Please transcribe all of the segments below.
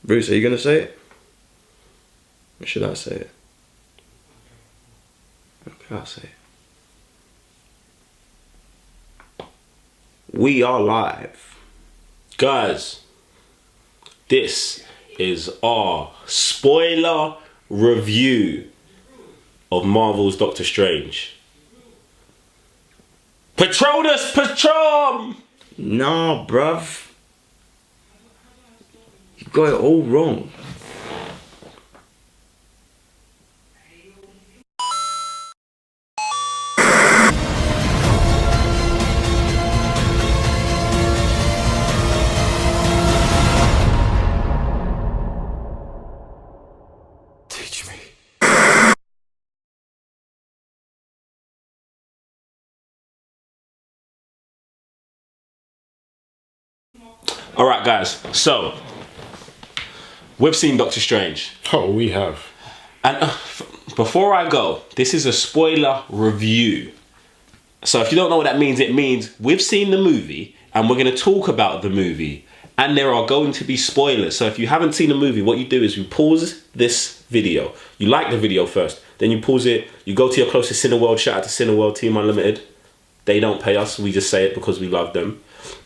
Bruce, are you gonna say it? Or should I say it? Okay, I'll say it. We are live. Guys, this is our spoiler review of Marvel's Doctor Strange. Patronus Patron! Nah, bruv. You got it all wrong. Teach me. Alright guys, so we've seen Doctor Strange. Oh, we have. And before I go, this is a spoiler review. So if you don't know what that means, it means we've seen the movie and we're going to talk about the movie. And there are going to be spoilers. So if you haven't seen the movie, what you do is you pause this video. You like the video first. Then you pause it. You go to your closest Cineworld. Shout out to Cineworld Team Unlimited. They don't pay us. We just say it because we love them.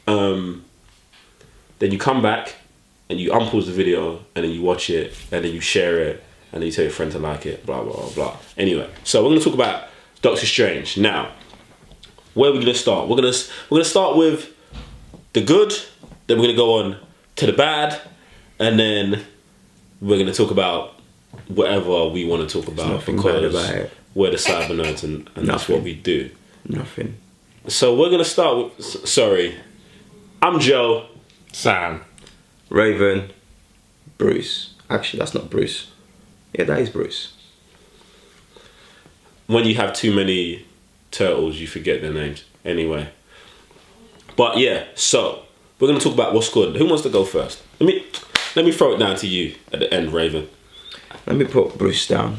Then you come back and you unpause the video and then you watch it and then you share it and then you tell your friend to like it, blah, blah, blah. Anyway, so we're going to talk about Doctor Strange. Now, where are we going to start? We're going to start with the good, then we're going to go on to the bad, and then we're going to talk about whatever we want to talk about nothing because bad about it. we're the CYBERNERDS and that's what we do. Nothing. So we're going to start with, sorry, I'm Joe. Sam. Raven. Bruce. Actually, that's not Bruce. Yeah, that is Bruce. When you have too many turtles, you forget their names. Anyway. But yeah, so we're going to talk about what's good. Who wants to go first? Let me throw it down to you at the end, Raven. Let me put Bruce down.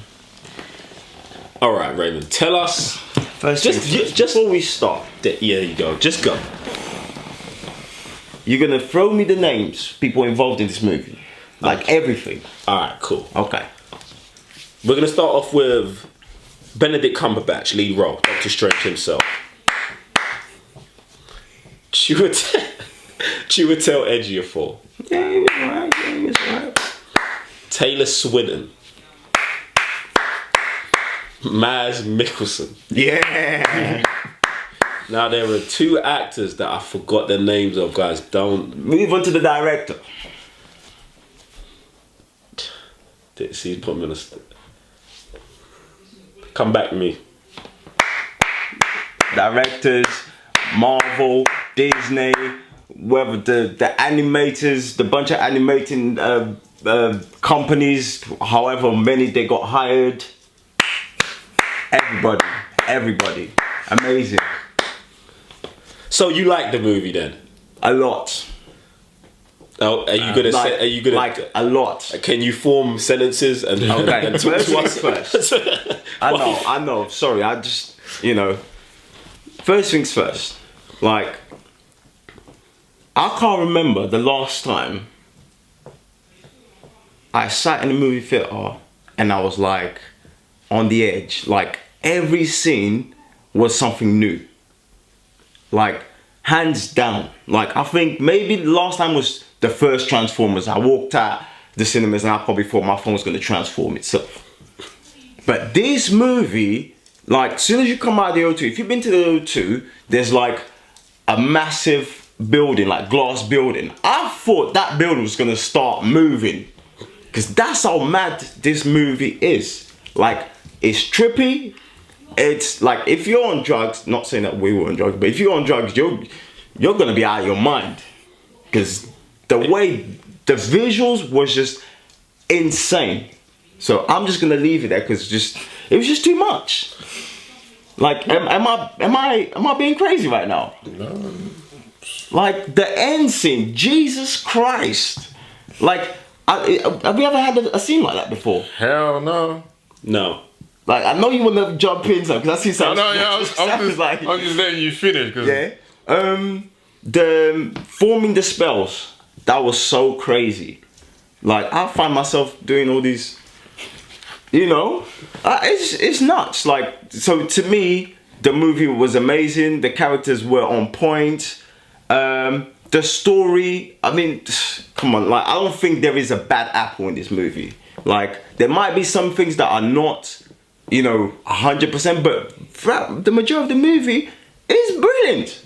All right, Raven. Tell us. First, just before we start. Yeah, there you go. Just go. You're going to throw me the names, people involved in this movie. Like everything. All right, cool. Okay. We're going to start off with Benedict Cumberbatch, lead role, Doctor Strange himself. Chiwetel Ejiofor. Yeah, he was right. Yeah, he was right. Taylor Swinton. Mads Mikkelsen. Yeah. Now there are two actors that I forgot their names of, guys. Don't Move on to the director. see, put me on a come back to me. Directors, Marvel, Disney, whether the animators, the bunch of animating companies, however many they got hired. Everybody. Amazing. So you like the movie then? A lot. Oh, are you gonna say? Are you gonna like a lot? Can you form sentences and Okay. and talk to us first. I know. Sorry, I just First things first. Like, I can't remember the last time I sat in a movie theater and I was like on the edge. Like every scene was something new. Like hands down. Like I think maybe the last time was the first Transformers. I walked out the cinemas and I probably thought my phone was going to transform itself. But this movie, like as soon as you come out of the O2, if you've been to the O2, there's like a massive building, like glass building. I thought that building was going to start moving because that's how mad this movie is. Like it's trippy. It's like if you're on drugs, not saying that we were on drugs, but if you're on drugs, you're gonna be out of your mind because the way the visuals was just insane. So I'm just gonna leave it there because it was just too much. Like, am I being crazy right now? No. Like the end scene, Jesus Christ! Like, have we ever had a scene like that before? Hell no. No. Like, I know you want to jump in something because I see something. I'm just letting you finish. Cause Yeah. The forming the spells, that was so crazy. Like I find myself doing all these, you know, it's nuts. Like, so to me, the movie was amazing. The characters were on point. The story, I mean, come on, like I don't think there is a bad apple in this movie. Like there might be some things that are not, you know, 100%, but throughout the majority of the movie is brilliant.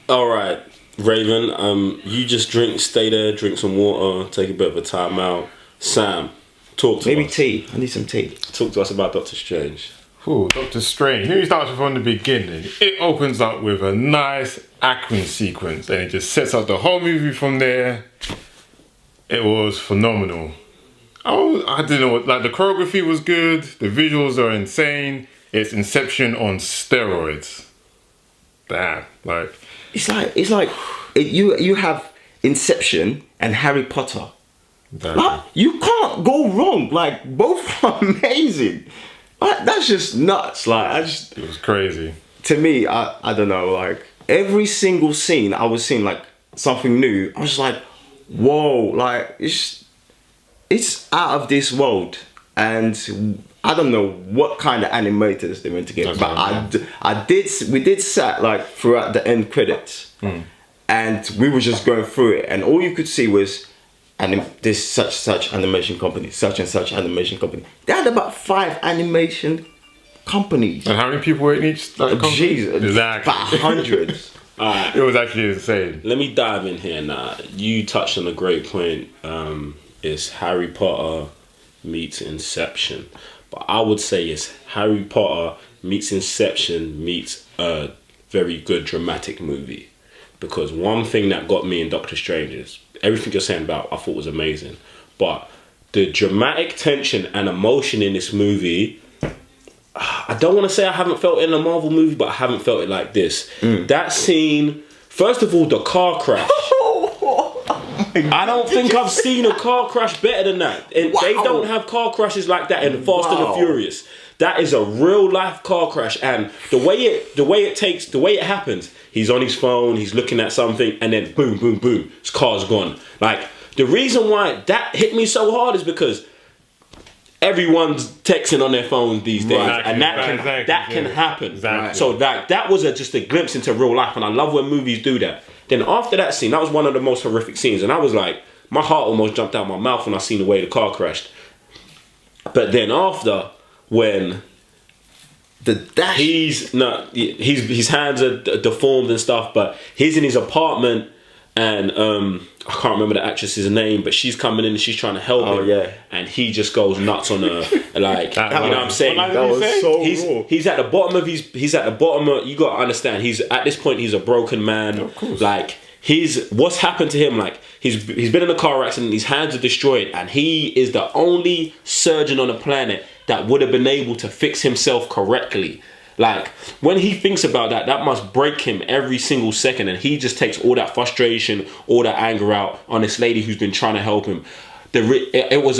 All right, Raven, you just stay there, drink some water, take a bit of a time out. Sam, talk to us. Maybe tea. I need some tea. Talk to us about Doctor Strange. Ooh, Doctor Strange. Maybe starts from the beginning. It opens up with a nice action sequence and it just sets up the whole movie from there. It was phenomenal. I didn't know, like the choreography was good, the visuals are insane. It's Inception on steroids. Damn, like it's like you have Inception and Harry Potter. Exactly. Like, you can't go wrong. Like both are amazing. Like, that's just nuts. Like it was crazy. To me, I don't know. Like every single scene, I was seeing like something new. I was like, whoa! Like it's out of this world, and I don't know what kind of animators they went to get, but we did sat like throughout the end credits, and we were just going through it, and all you could see was, this such animation company, such and such animation company. They had about 5 animation companies. And how many people were in each company? Jesus, exactly. about hundreds. It was actually insane. Let me dive in here now. You touched on a great point. It's Harry Potter meets Inception. But I would say it's Harry Potter meets Inception meets a very good dramatic movie. Because one thing that got me in Doctor Strange is everything you're saying about I thought was amazing. But the dramatic tension and emotion in this movie, I don't want to say I haven't felt it in a Marvel movie, but I haven't felt it like this. That scene, first of all, the car crash. I don't think I've seen a car crash better than that. And they don't have car crashes like that in Fast and the Furious. That is a real life car crash, and the way it happens, he's on his phone, he's looking at something, and then boom, boom, boom, his car's gone. Like the reason why that hit me so hard is because everyone's texting on their phones these days, and that can happen. Exactly. So that was just a glimpse into real life, and I love when movies do that. Then after that scene, that was one of the most horrific scenes, and I was like, my heart almost jumped out of my mouth when I seen the way the car crashed. But then after, when his hands are deformed and stuff, but he's in his apartment, and I can't remember the actress's name, but she's coming in and she's trying to help him. Yeah. And he just goes nuts on her, like, you know what I'm saying? That was so raw. He's at the bottom of you gotta understand, at this point he's a broken man. Of course. Like, what's happened to him, like he's been in a car accident, his hands are destroyed, and he is the only surgeon on the planet that would have been able to fix himself correctly. Like, when he thinks about that must break him every single second, and he just takes all that frustration, all that anger out on this lady who's been trying to help him. It was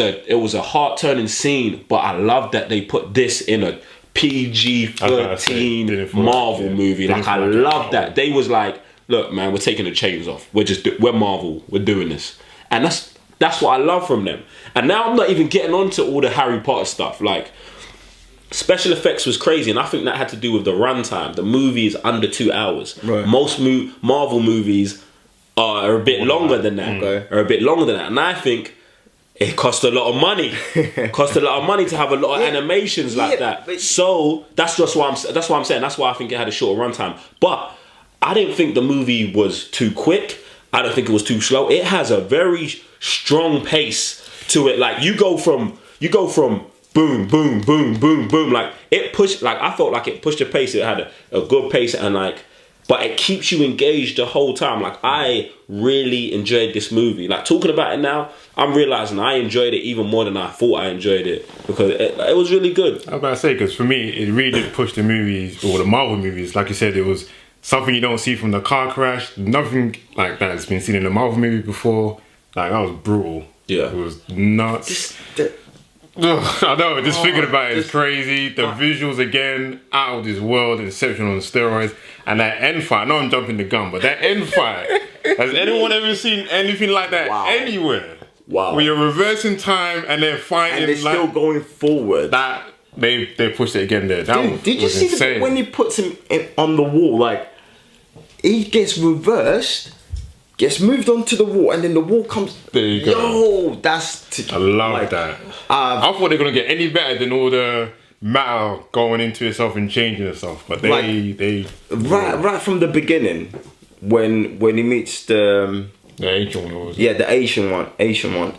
a heart-turning scene, but I love that they put this in a PG-13 Marvel movie. Like, I love that. They was like, look, man, we're taking the chains off. We're Marvel. We're doing this. And that's what I love from them. And now I'm not even getting onto all the Harry Potter stuff. Like, special effects was crazy, and I think that had to do with the runtime. The movie is under 2 hours. Right. Most Marvel movies are a bit longer than that. And I think it cost a lot of money. To have a lot of animations like that. So that's why I'm saying. That's why I think it had a shorter runtime. But I didn't think the movie was too quick. I don't think it was too slow. It has a very strong pace to it. Like, you go from boom, boom, boom, boom, boom. Like, it pushed, like, I felt like it pushed the pace. It had a good pace, and like, but it keeps you engaged the whole time. Like, I really enjoyed this movie. Like, talking about it now, I'm realizing I enjoyed it even more than I thought I enjoyed it, because it was really good. I was about to say, because for me, it really did push the movies, or the Marvel movies. Like you said, it was something you don't see from the car crash. Nothing like that has been seen in a Marvel movie before. Like, that was brutal. Yeah. It was nuts. I know, just thinking about it is just- crazy. The visuals again, out of this world, Inception on steroids. And that end fight, I know I'm jumping the gun, but that end fight, has anyone ever seen anything like that anywhere? Wow. Where you're reversing time and they're fighting And they're still going forward. that. They pushed it again there. That Dude, did you was see insane. when he puts him on the wall? Like, he gets reversed, gets moved onto the wall, and then the wall comes. There you go. Yo, that's. I love that. I thought they were gonna get any better than all the matter going into itself and changing itself, but they right from the beginning, when he meets the ancient one was the Asian one,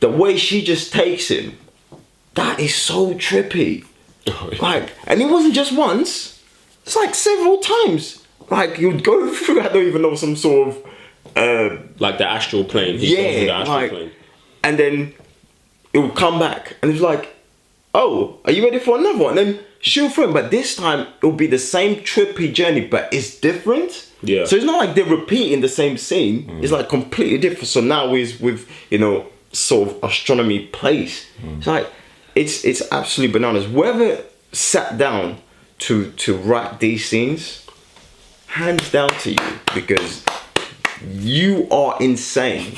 the way she just takes him, that is so trippy. Like, and it wasn't just once; it's like several times. Like, you'd go through, I don't even know, some sort of like the astral plane. He goes through the astral plane. And then it would come back, and it's like, oh, are you ready for another one? And then she'll film, but this time it'll be the same trippy journey, but it's different. Yeah. So it's not like they're repeating the same scene. It's like completely different. So now is with sort of astronomy place. It's like it's absolutely bananas. Whoever sat down to write these scenes, hands down to you, because you are insane.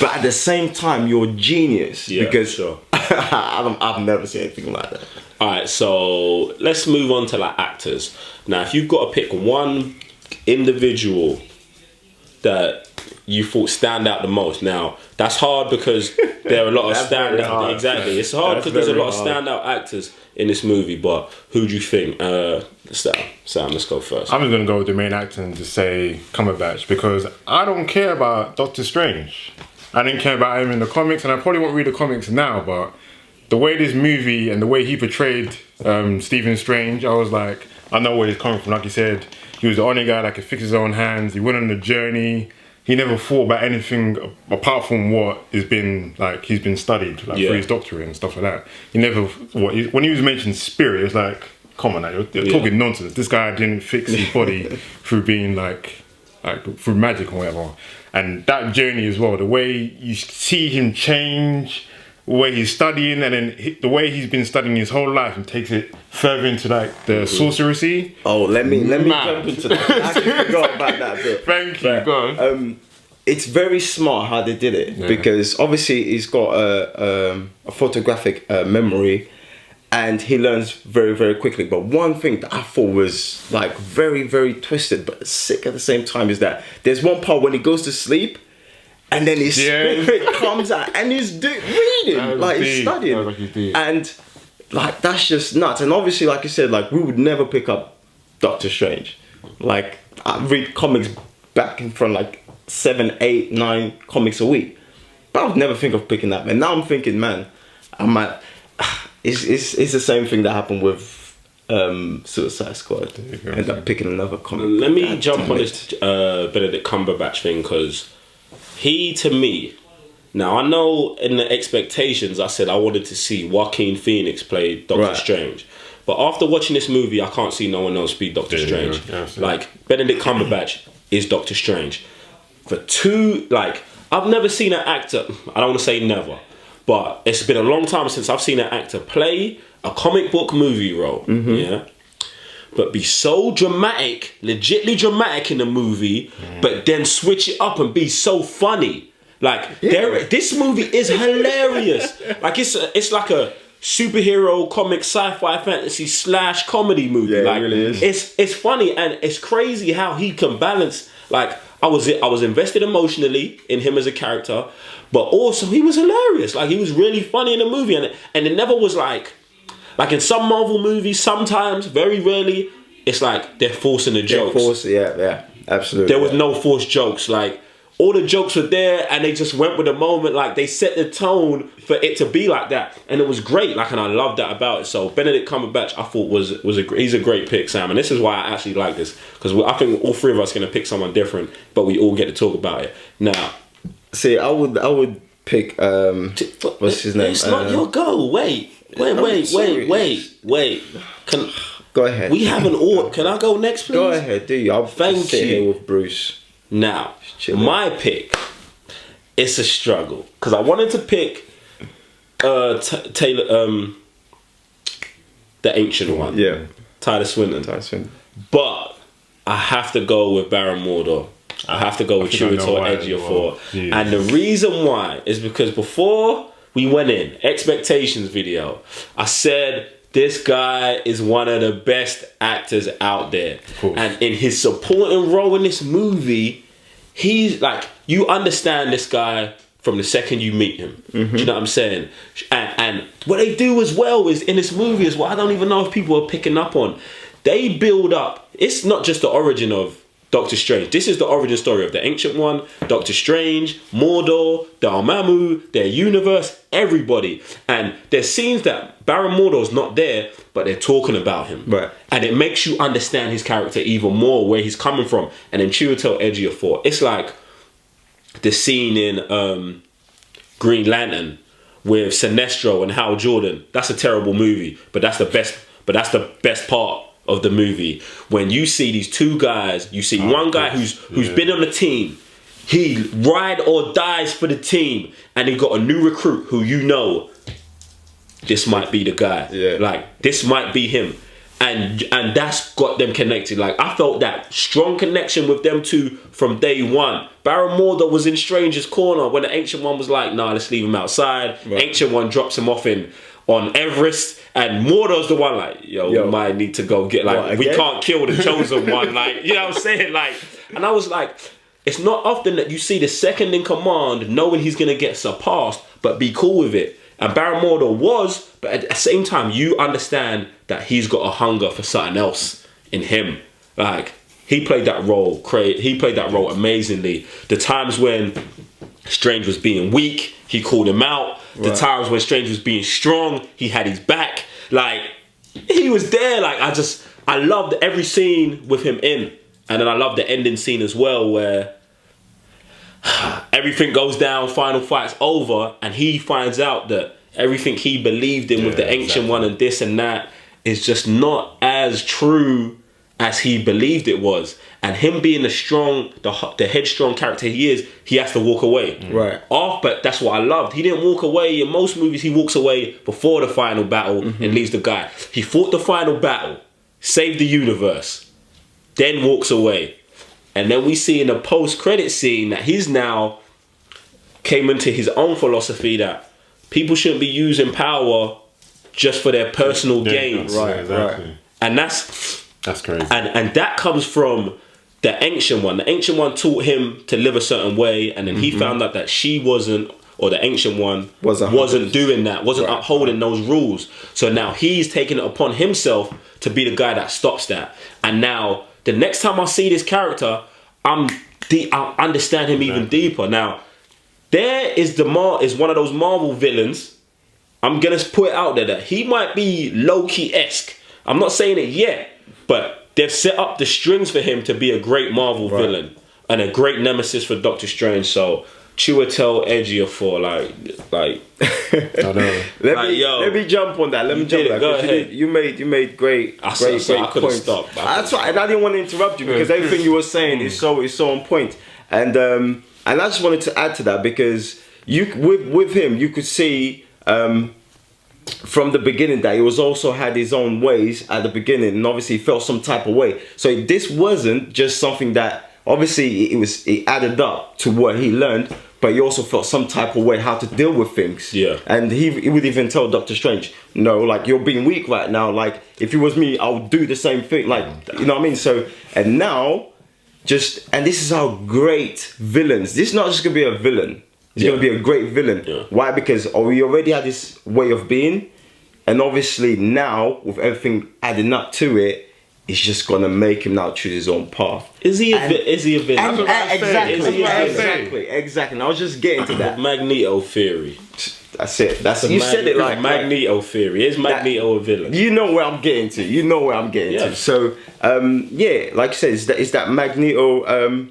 But at the same time, you're a genius. Yeah, because sure. I've never seen anything like that. Alright, so let's move on to like actors. Now, if you've got to pick one individual that you thought stand out the most, now that's hard because there are a lot of standout. Exactly, it's hard because there's a lot of standout actors in this movie. But who do you think? Sam, let's go first. I'm just gonna go with the main actor and just say Cumberbatch, because I don't care about Doctor Strange. I didn't care about him in the comics, and I probably won't read the comics now, but the way this movie and the way he portrayed Stephen Strange, I was like, I know where he's coming from. Like you said, he was the only guy that could fix his own hands. He went on the journey. He never thought about anything apart from what he's been studied through his doctorate and stuff like that. He never, when he was mentioning spirit, it was like, come on, you're talking nonsense. This guy didn't fix his body through being like through magic or whatever. And that journey as well, the way you see him change, the way he's studying, and then the way he's been studying his whole life and takes it further into like the sorcery. Oh, let me jump into that. I actually forgot about that bit. Thank you. Go on. It's very smart how they did it, because obviously he's got a photographic memory, and he learns very, very quickly. But one thing that I thought was like very, very twisted but sick at the same time is that there's one part when he goes to sleep, and then his spirit comes out and he's reading, like he's studying, and like that's just nuts. And obviously, like you said, like we would never pick up Doctor Strange. Like I read comics back in front, like 7, 8, 9 comics a week, but I would never think of picking that. And now I'm thinking, man, I might. It's the same thing that happened with Suicide Squad. End up picking another comic. Let me jump on this Benedict Cumberbatch thing, because he, to me, now I know in the expectations I said I wanted to see Joaquin Phoenix play Doctor Strange, but after watching this movie I can't see no one else be Doctor Strange. Like Benedict Cumberbatch is Doctor Strange. For two, like I've never seen an actor, I don't want to say never, but it's been a long time since I've seen an actor play a comic book movie role, but be so dramatic, legitly dramatic in the movie, but then switch it up and be so funny. Like this movie is hilarious. Like it's like a superhero comic sci-fi fantasy / comedy movie. Yeah, like, it really is. It's funny, and it's crazy how he can balance. Like I was invested emotionally in him as a character, but also he was hilarious. Like he was really funny in the movie, and it never was like in some Marvel movies. Sometimes, very rarely, it's like they're forcing the jokes. Yeah, absolutely. There was no forced jokes. Like all the jokes were there, and they just went with the moment. Like they set the tone for it to be like that, and it was great. Like, and I love that about it. So Benedict Cumberbatch, I thought he's a great pick, Sam. And this is why I actually like this, because I think all three of us are gonna pick someone different, but we all get to talk about it now. See, I would pick what's his name? It's not your go. Wait. Can Go ahead. we have an order? Can I go next, please? Go ahead, do you? I'll Thank sit you. here with Bruce. Now, Chilling. my pick, it's a struggle, because I wanted to pick Taylor, the ancient one. Yeah. Tyler Swinton. Tyson. But I have to go with Baron Mordo. I have to go with think I know Chiwetel why as Ejiofor. well. And the reason why is because before we went in, expectations video, I said this guy is one of the best actors out there. course. And in his supporting role in this movie, he's like, you understand this guy from the second you meet him. Do you know what I'm saying? And what they do as well is in this movie as well, I don't even know if people are picking up on, they build up, it's not just the origin of Doctor Strange. This is the origin story of the Ancient One, Doctor Strange, Mordor, Dormammu, their universe, everybody. And there's scenes that Baron Mordor's not there, but they're talking about him. Right. And it makes you understand his character even more, where he's coming from. And then Chiwetel Ejiofor, it's like the scene in Green Lantern with Sinestro and Hal Jordan. That's a terrible movie, but that's the best part of the movie. When you see these two guys, you see one guy who's been on the team, he ride or dies for the team, and he got a new recruit who you know, this might be the guy. Yeah. Like, this might be him. And that's got them connected. Like, I felt that strong connection with them two from day one. Baron Mordo was in Strange's corner when the Ancient One was like, nah, let's leave him outside. Right. Ancient One drops him off on Everest, and Mordo's the one like, yo, we might need to go get, like, What, we again? can't kill the chosen one. Like, you know what I'm saying? Like, and I was like, it's not often that you see the second in command knowing he's gonna get surpassed, but be cool with it. And Baron Mordo was, but at the same time, you understand that he's got a hunger for something else in him. Like, he played that role. He played that role amazingly. The times when Strange was being weak, he called him out. The Right. times when Strange was being strong, he had his back. Like, he was there. Like, I loved every scene with him in. And then I loved the ending scene as well, where everything goes down, final fight's over, and he finds out that everything he believed in with the Ancient One and this and that is just not as true as he believed it was. And him being the headstrong character he is, he has to walk away. Right. But that's what I loved. He didn't walk away. In most movies, he walks away before the final battle and leaves the guy. He fought the final battle, saved the universe, then walks away. And then we see in the post-credit scene that he's now came into his own philosophy that people shouldn't be using power just for their personal gains. Right, exactly. And that's crazy. And that comes from the Ancient One. The Ancient One taught him to live a certain way, and then he found out that she wasn't, or the Ancient One wasn't doing that, wasn't upholding those rules. So now he's taking it upon himself to be the guy that stops that. And now the next time I see this character, I understand him even deeper. Now, there is one of those Marvel villains. I'm gonna put it out there that he might be Loki-esque. I'm not saying it yet, but they've set up the strings for him to be a great Marvel villain and a great nemesis for Doctor Strange. So Chiwetel Ejiofor, like I know. Let me jump on that. Let me jump on that. Go ahead. You made great I could have points. stopped. That's right, and I didn't want to interrupt you because everything you were saying is so on point. And I just wanted to add to that because with him you could see from the beginning that he was also had his own ways at the beginning, and obviously he felt some type of way. So this wasn't just something that obviously it added up to what he learned, but he also felt some type of way how to deal with things. Yeah. And he would even tell Doctor Strange, no, like, you're being weak right now. Like, if it was me, I would do the same thing. Like, you know what I mean? So, and now, and this is how great villains, this is not just gonna be a villain. He's gonna be a great villain. Yeah. Why? Because we already had this way of being, and obviously now, with everything adding up to it, it's just gonna make him now choose his own path. Is he a villain? Exactly. And I was just getting to that. Magneto theory. That's it. You said it like Magneto theory. Is Magneto a villain? You know where I'm getting to. Yeah. So, like I said, it's that Magneto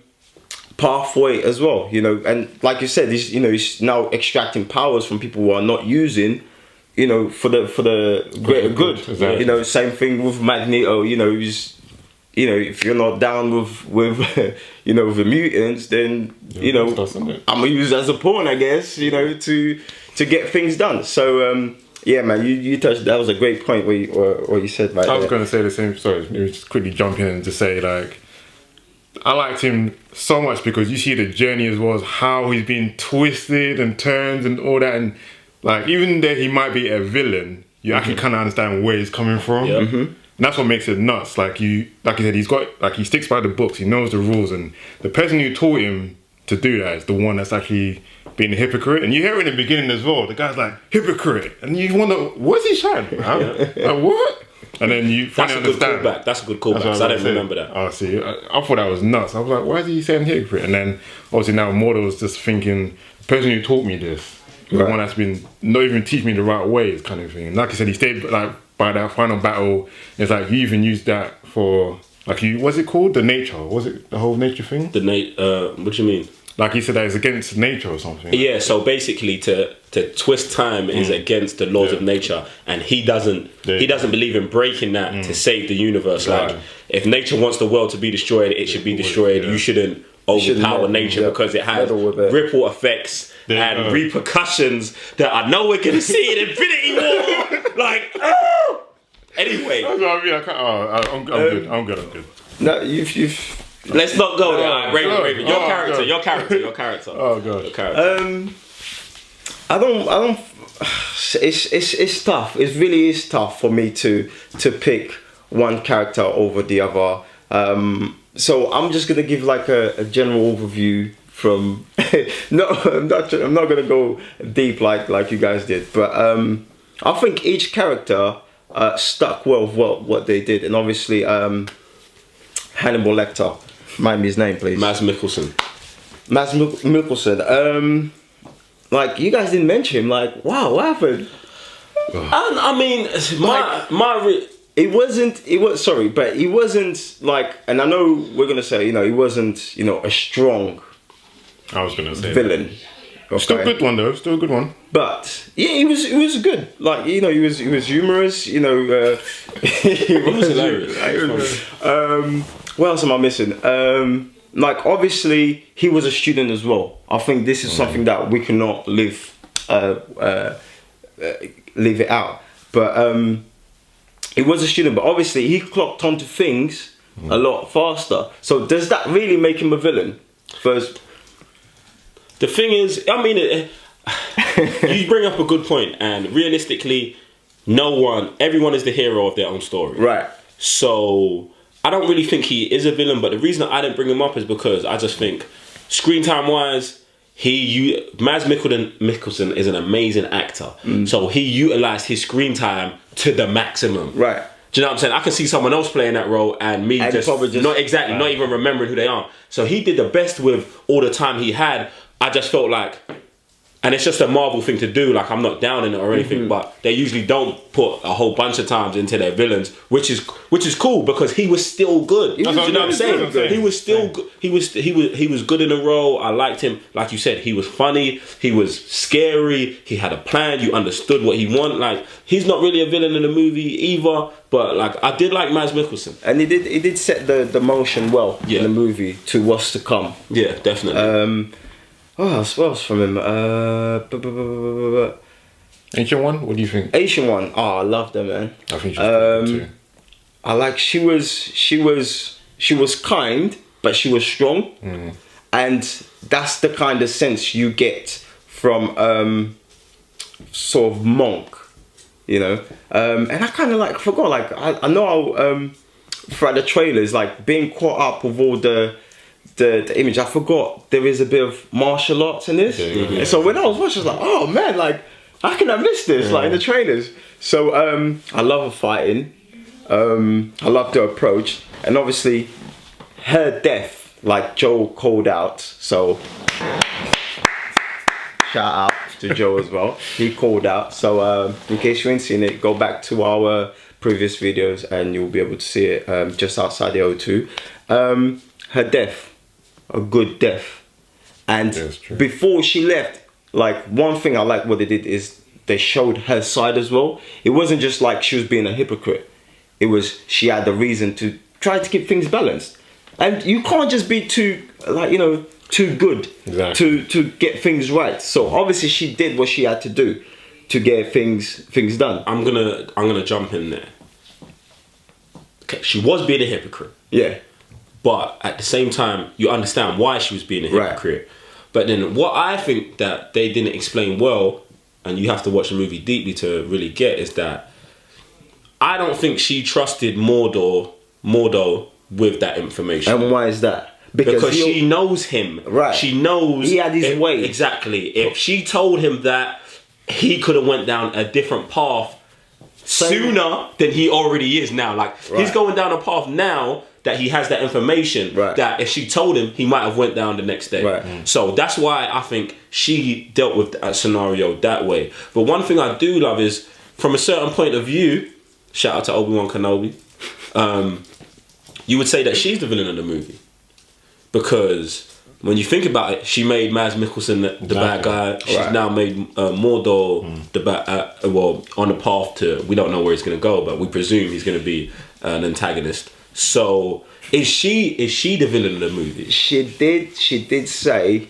pathway as well. You know, and like you said, he's now extracting powers from people who are not using. You know, for the greater good. Exactly. You know, same thing with Magneto. You know, if you're not down with the mutants, then I'm gonna use it as a pawn, I guess. You know, to to get things done. So yeah, man, you touched. That was a great point what you said right I was there. going to say the same. Sorry, let me just quickly jump in and just say, like, I liked him so much because you see the journey as well as how he's been twisted and turned and all that, and like even though he might be a villain, you actually kind of understand where he's coming from. Yeah. And that's what makes it nuts. Like you said, he sticks by the books. He knows the rules, and the person who taught him to do that is the one that's actually being a hypocrite. And you hear it in the beginning as well. The guy's like, hypocrite, and you wonder, what's he shouting about? Like, what? And then you finally understand. That's a good callback. Because I didn't remember that. Oh, see, I thought that was nuts. I was like, why is he saying hypocrite? And then obviously now Mordo's just thinking, the person who taught me this, the one that's been not even teach me the right ways, kind of thing. And like I said, he stayed like by that final battle. It's like you even used that for like what's it called? The nature? Was it the whole nature thing? What do you mean? Like he said that it's against nature or something. Yeah, so basically to twist time is against the laws of nature, and he doesn't believe in breaking that to save the universe. Right. Like if nature wants the world to be destroyed, it should be destroyed. Yeah. You shouldn't overpower nature because it has ripple effects and repercussions that I know we're gonna see in Infinity War. Like, oh! Anyway, That's what I mean. I'm good. No, you've. Let's not go there. All right, Raven. Your character. Oh god. Your character. I don't. It's tough. It really is tough for me to pick one character over the other. So I'm just gonna give like a general overview from. No, I'm not gonna go deep like you guys did, but I think each character stuck well with what they did, and obviously Hannibal Lecter. Remind me his name, please. Mads Mikkelsen. Like you guys didn't mention him. Like, wow, what happened? I mean, It was sorry, but he wasn't like, and I know we're gonna say, he wasn't, a strong I was gonna say villain. Okay? Still a good one though. Still a good one. But yeah, he was good. Like he was humorous. He was hilarious. What else am I missing? Like obviously he was a student as well. I think this is something that we cannot leave it out. But he was a student, but obviously he clocked onto things a lot faster. So does that really make him a villain? First, the thing is, I mean, you bring up a good point, and realistically, everyone is the hero of their own story. right? So I don't really think he is a villain, but the reason I didn't bring him up is because I just think, screen time wise, Mads Mikkelsen is an amazing actor. So he utilized his screen time to the maximum. Right. Do you know what I'm saying? I can see someone else playing that role and me not even remembering who they are. So he did the best with all the time he had. I just felt like, and it's just a Marvel thing to do, like I'm not down in it or anything, but they usually don't put a whole bunch of times into their villains, which is cool because he was still good. Do you know what I'm saying? He was still good. He was good in the role. I liked him. Like you said, he was funny, he was scary, he had a plan, you understood what he wanted. Like he's not really a villain in the movie either, but like I did like Mads Mikkelsen. And he did set the motion well in the movie to what's to come. Yeah, definitely. What else from him? Asian one? What do you think? Asian one. Oh, I love them, man. I think she's good too. I like she was kind, but she was strong, and that's the kind of sense you get from sort of Monk, And I kind of forgot. Like I know how throughout the trailers, like being caught up with all the image, I forgot there is a bit of martial arts in this. And so when I was watching, I was like, oh man, like how can I miss this? Like in the trailers. So I love her fighting. I love the approach, and obviously her death, like Joe called out. So shout out to Joe as well. He called out. So in case you ain't seen it, go back to our previous videos and you'll be able to see it just outside the O2. Her death. A good death. And before she left, like one thing I like what they did is they showed her side as well. It wasn't just like she was being a hypocrite. It was she had the reason to try to keep things balanced. And you can't just be too too good to get things right. So obviously she did what she had to do to get things done. I'm gonna jump in there. Okay, she was being a hypocrite. Yeah. But at the same time, you understand why she was being a hypocrite. Right. But then what I think that they didn't explain well, and you have to watch the movie deeply to really get, is that I don't think she trusted Mordor with that information. And why is that? Because she knows him. Right. She knows he had his way. Exactly. If she told him that, he could have went down a different path sooner than he already is now. Like, he's going down a path now that he has that information, that if she told him, he might have went down the next day. Right. So that's why I think she dealt with that scenario that way. But one thing I do love is, from a certain point of view, shout out to Obi-Wan Kenobi, you would say that she's the villain of the movie. Because when you think about it, she made Mads Mikkelsen the bad guy. She's now made Mordor the bad, on the path to, we don't know where he's going to go, but we presume he's going to be an antagonist. So is she the villain of the movie? She did say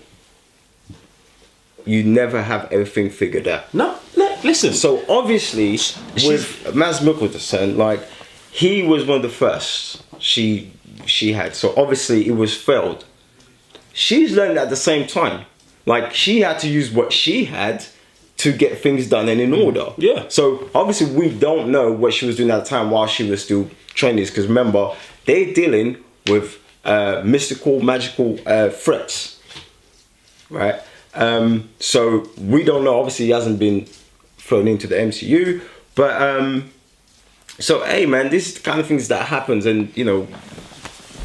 you never have everything figured out. No, listen. So obviously with Mads Mikkelsen, like, he was one of the first she had. So obviously it was failed. She's learned at the same time. Like, she had to use what she had to get things done and in order. Yeah. So obviously we don't know what she was doing at the time while she was still training. Because remember, they're dealing with mystical, magical threats, right? So we don't know. Obviously, he hasn't been thrown into the MCU, but so hey, man, this is the kind of things that happens, and you know.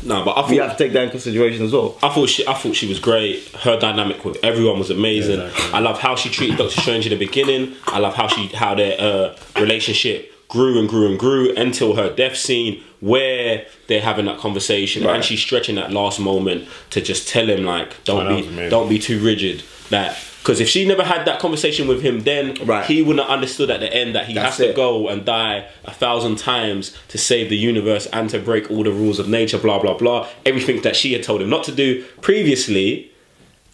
No, but I thought, we have to take that in consideration as well. I thought she was great. Her dynamic with everyone was amazing. Yeah, exactly. I love how she treated Doctor Strange in the beginning. I love how their relationship grew and grew and grew until her death scene, where they're having that conversation, and she's stretching that last moment to just tell him, like, don't be too rigid. That, because if she never had that conversation with him, then he wouldn't have understood at the end that he has to go and die 1,000 times to save the universe and to break all the rules of nature, blah, blah, blah. Everything that she had told him not to do previously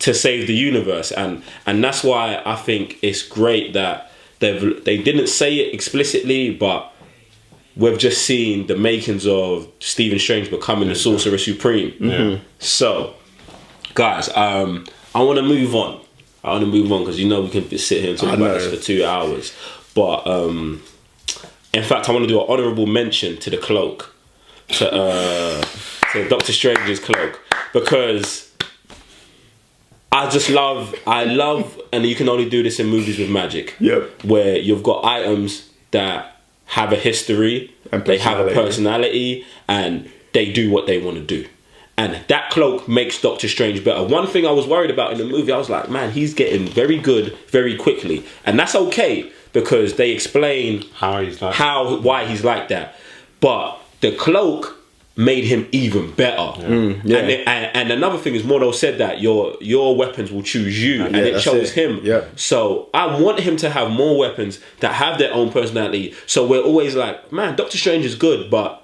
to save the universe. And that's why I think it's great that they didn't say it explicitly, but we've just seen the makings of Stephen Strange becoming the Sorcerer Supreme. Mm-hmm. So, guys, I want to move on. Because we can sit here and talk about this for 2 hours. But in fact, I want to do an honourable mention to the cloak, to Doctor Strange's cloak, because I love, and you can only do this in movies with magic. Yep. Where you've got items that have a history, they have a personality, and they do what they want to do. And that cloak makes Doctor Strange better. One thing I was worried about in the movie, I was like, man, he's getting very good very quickly. And that's okay, because they explain why he's like that. But the cloak made him even better. And another thing is, Mordo said that your weapons will choose you, and it chose him. Yeah. So I want him to have more weapons that have their own personality. So we're always like, man, Doctor Strange is good, but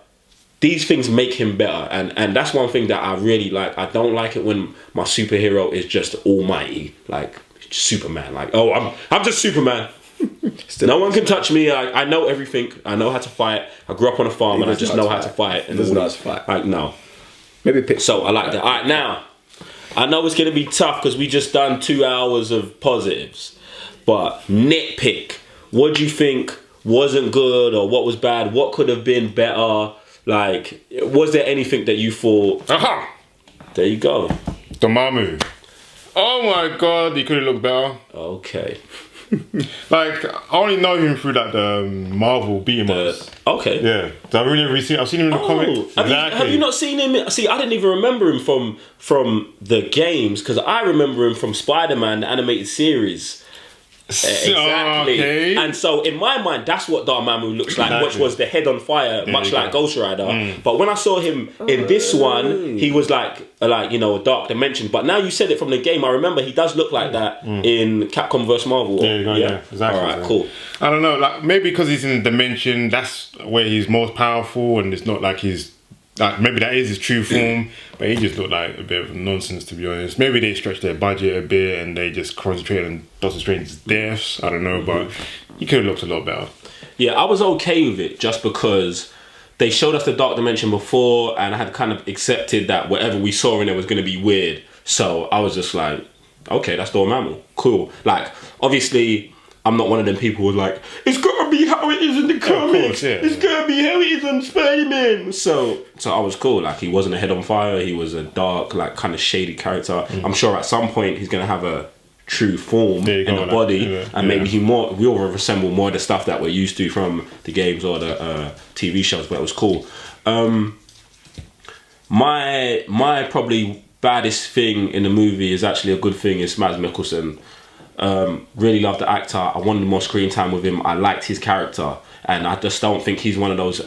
these things make him better, and that's one thing that I really like. I don't like it when my superhero is just almighty, like Superman. Like, oh, I'm just Superman. No one can touch me. I know everything. I know how to fight. I grew up on a farm, and I just know how to fight. And like, no. Maybe so I like that. All right, now I know it's gonna be tough because we just done 2 hours of positives, but nitpick. What do you think wasn't good, or what was bad? What could have been better? Like, was there anything that you thought? Aha! There you go. The Mamu. Oh my god, he could have looked better. Okay. Like, I only know him through like the Marvel beat-em-ups. Okay. Yeah. So I've seen him in the comics. Have you not seen him? See, I didn't even remember him from the games, because I remember him from Spider-Man, the animated series. Exactly. Okay. And so in my mind, that's what Dormammu looks like, which was the head on fire, much like Ghost Rider. But when I saw him in this one, he was like a dark dimension. But now you said it from the game, I remember he does look like that in Capcom vs Marvel. There you go, yeah, exactly. Alright, cool. I don't know, like maybe because he's in a dimension, that's where he's most powerful, and it's not like he's like maybe that is his true form, but he just looked like a bit of nonsense, to be honest. Maybe they stretched their budget a bit and they just concentrated on Doctor Strange's deaths. I don't know, but he could have looked a lot better. Yeah, I was okay with it just because they showed us the Dark Dimension before, and I had kind of accepted that whatever we saw in there was going to be weird. So I was just like, okay, that's Dormammu. Cool. Like, obviously, I'm not one of them people who's like, it's gotta be how it is in the comics. It's gotta be how it is on Spider-Man. So I was cool. Like, he wasn't a head on fire. He was a dark, like, kind of shady character. I'm sure at some point he's gonna have a true form in the body, and maybe we'll resemble more of the stuff that we're used to from the games or the TV shows. But it was cool. My probably baddest thing in the movie is actually a good thing. Is Mads Mikkelsen. Really loved the actor. I wanted more screen time with him. I liked his character, and I just don't think he's one of those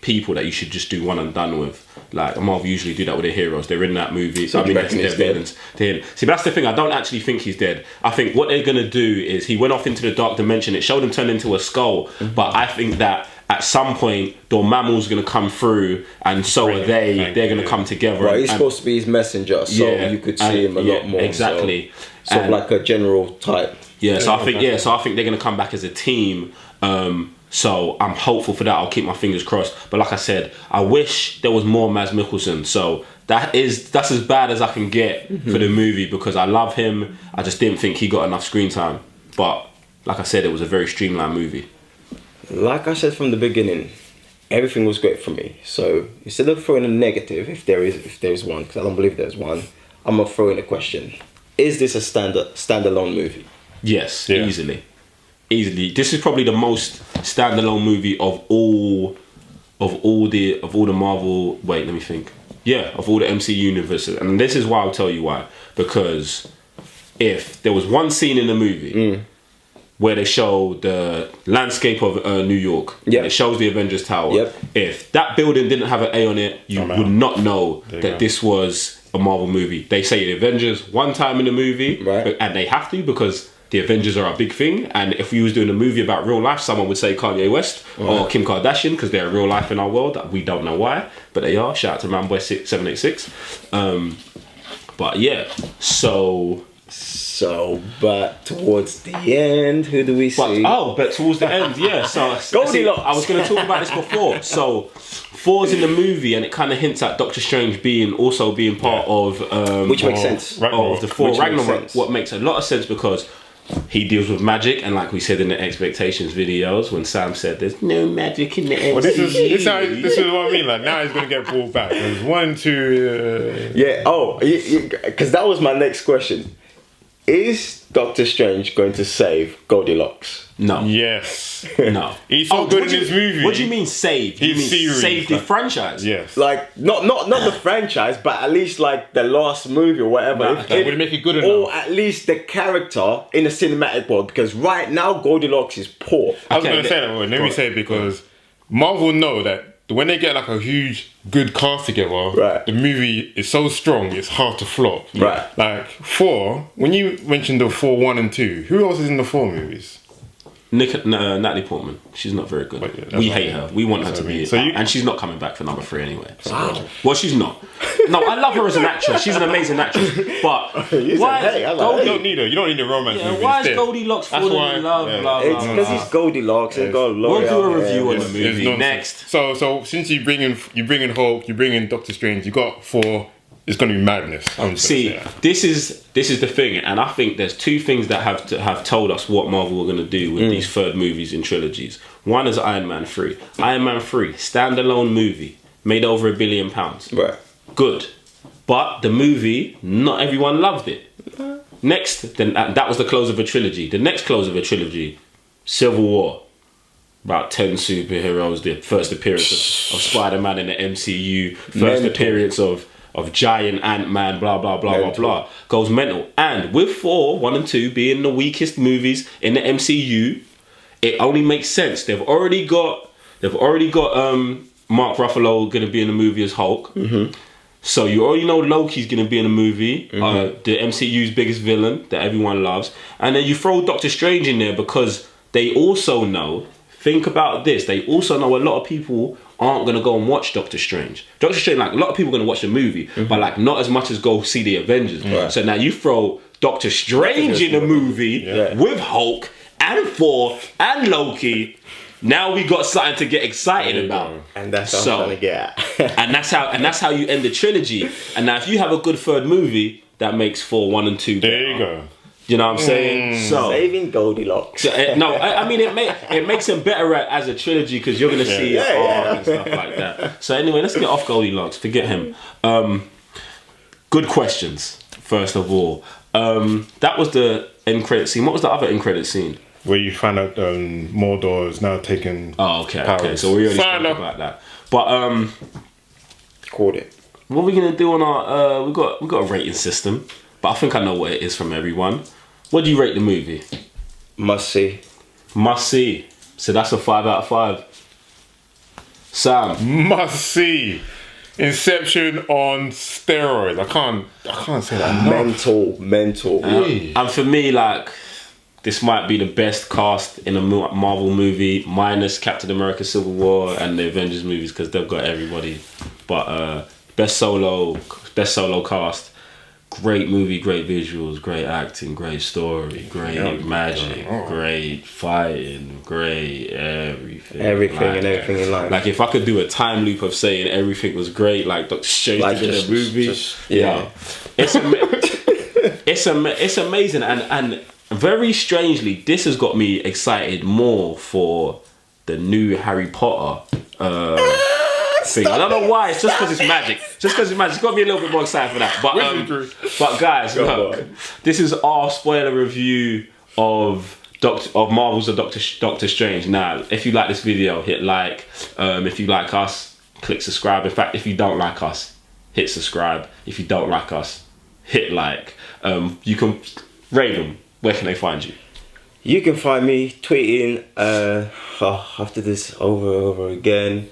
people that you should just do one and done with. Like, Marvel usually do that with their heroes. They're in that movie, so I mean, that's their villains. See, but that's the thing. I don't actually think he's dead. I think what they're gonna do is he went off into the Dark Dimension. It showed him turn into a skull, but I think that at some point Dormammu's gonna come through, and so are they. They're gonna come together. Right, he's supposed to be his messenger, so you could see him a lot more. Exactly. So sort of like a general type. Yeah, so I think they're gonna come back as a team. So I'm hopeful for that. I'll keep my fingers crossed. But like I said, I wish there was more Mads Mikkelsen. So that's as bad as I can get for the movie, because I love him. I just didn't think he got enough screen time. But like I said, it was a very streamlined movie. Like I said from the beginning, everything was great for me. So instead of throwing a negative, if there is one, because I don't believe there's one, I'm gonna throw in a question: is this a standalone movie? Yes, easily. This is probably the most standalone movie of all the Marvel. Wait, let me think. Yeah, of all the MCU universes, and this is why I'll tell you why. Because if there was one scene in the movie where they show the landscape of New York, it shows the Avengers Tower. Yep. If that building didn't have an A on it, you would not know that this was a Marvel movie. They say the Avengers one time in the movie, and they have to, because the Avengers are a big thing. And if we was doing a movie about real life, someone would say Kanye West or Kim Kardashian, because they're real life in our world. We don't know why, but they are. Shout out to Manboy786. But yeah, so but towards the end, who do we see? But towards the end, yeah. So Goldilocks. I was going to talk about this before. So Thor's in the movie, and it kind of hints at Doctor Strange being part of which makes sense. Of the Thor Ragnarok. What makes a lot of sense, because he deals with magic, and like we said in the expectations videos, when Sam said there's no magic in the MCU. Well, this is what I mean. Like, now he's gonna get brought back. There's 1, 2. Because that was my next question. Is Doctor Strange going to save Goldilocks? No. Yes. No. He's so good in this movie. What do you mean save? You mean save the franchise? Yes. Like not the franchise, but at least like the last movie or whatever. Would it make it good enough? Or at least the character in the cinematic world, because right now Goldilocks is poor. I was gonna say that. Let me say it, because Marvel know that when they get like a huge good cast together, the movie is so strong it's hard to flop. Right. Like Thor, when you mentioned the Thor 1 and 2, who else is in the Thor movies? Natalie Portman. She's not very good. We hate her. We want her to be. And she's not coming back for number 3 anyway. So. Wow. Well, she's not. No, I love her as an actress. She's an amazing actress. But why? You don't need her. You don't need a romance movie. Why is Goldilocks falling in love? It's because he's Goldilocks and got We'll do a review on the movie next. So since you bring in Hulk, you bring in Doctor Strange, you got Thor. It's going to be madness. See, this is the thing, and I think there's 2 things that have told us what Marvel are going to do with these third movies in trilogies. One is Iron Man 3. Iron Man 3, standalone movie, made over £1 billion. Right. Good. But the movie, not everyone loved it. Next, then that was the close of a trilogy. The next close of a trilogy, Civil War. About 10 superheroes, the first appearance of Spider-Man in the MCU, first appearance of giant Ant-Man, blah, blah, blah, blah, blah. Goes mental. And with Thor 1 and 2 being the weakest movies in the MCU, it only makes sense. They've already got Mark Ruffalo going to be in the movie as Hulk. So you already know Loki's going to be in the movie, the MCU's biggest villain that everyone loves. And then you throw Doctor Strange in there, because they also know, think about this, they also know a lot of people aren't gonna go and watch Doctor Strange. Doctor Strange, like a lot of people are gonna watch the movie, but like not as much as go see the Avengers. So now you throw Doctor Strange in a movie with Hulk and Thor and Loki. Now we got something to get excited about, and that's what I'm trying to get at. and that's how you end the trilogy. And now if you have a good third movie, that makes Thor 1 and 2 better. There you go. You know what I'm saying? So Saving Goldilocks. no, I mean it makes him better as a trilogy because you're gonna see his arc and stuff like that. So anyway, let's get off Goldilocks. Forget him. Good questions. First of all, that was the end credit scene. What was the other end credit scene? Where you find out Mordor is now taking Okay. So we already spoke about that. But Called it. what are we gonna do on our? We got a rating system, but I think I know what it is from everyone. What do you rate the movie? Must see. Must see. So that's a 5 out of 5. Sam. must see. Inception on steroids. I can't say that. Mental. And for me, like, this might be the best cast in a Marvel movie, minus Captain America: Civil War and the Avengers movies, because they've got everybody. But best solo cast. Great movie, great visuals, great acting, great story, great magic, great fighting, great everything. Everything in life. Like if I could do a time loop of saying everything was great, like Doctor Strange Like did in the movie, it's amazing, and very strangely, this has got me excited more for the new Harry Potter thing. I don't know why. It's just because it's magic. It's got me a little bit more excited for that. But guys, look, this is our spoiler review of Marvel's Doctor Strange. Now, if you like this video, hit like. If you like us, click subscribe. In fact, if you don't like us, hit subscribe. If you don't like us, hit like. You can rate them. Where can they find you? You can find me tweeting after this over again.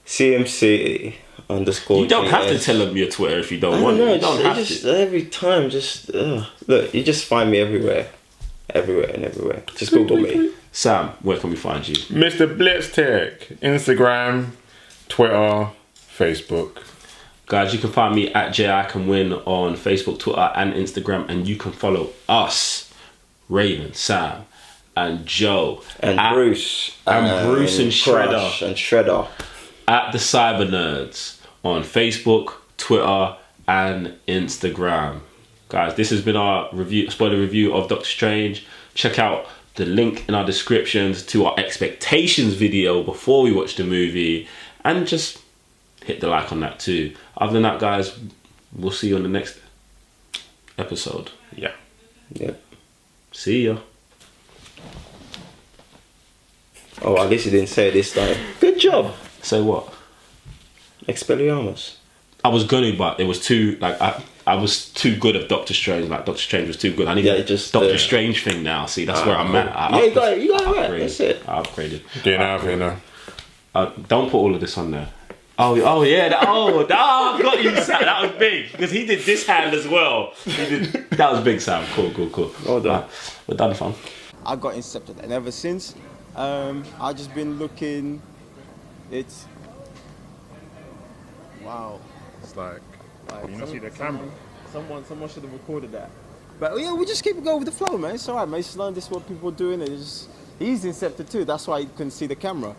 CMC _. You don't have to tell them your Twitter if you don't want to. You don't have to. Every time, look, you just find me everywhere. Just Google me. Sam, where can we find you? Mr. Blitztech, Instagram, Twitter, Facebook. Guys, you can find me at JICanWin on Facebook, Twitter, and Instagram, and you can follow us, Raven, Sam, and Joe, and Bruce, and Shredder, at the CYBERNERDS on Facebook, Twitter, and Instagram. Guys, this has been our spoiler review of Doctor Strange. Check out the link in our descriptions to our expectations video before we watch the movie, and just hit the like on that too. Other than that, guys, we'll see you on the next episode. Yeah. Yep. See ya. Oh, at least you didn't say it this time. Good job. Say what? Expelliarmus. I was gonna, but it was too I was too good at Doctor Strange. Like Doctor Strange was too good. I need Doctor Strange thing now. See, that's where I'm at. You got it right. That's it. I upgraded. Getting out of here now. Don't put all of this on there. Oh yeah. I got you, Sam. That was big because he did this hand as well. That was big, Sam. Cool. Well done. We're done, fam. I got incepted, and ever since, I've just been looking. It's wow. It's like you don't see the camera. Someone should have recorded that. But yeah, we just keep it going with the flow, man. It's alright, man. Just learn this is what people are doing. He's incepted too. That's why you couldn't see the camera.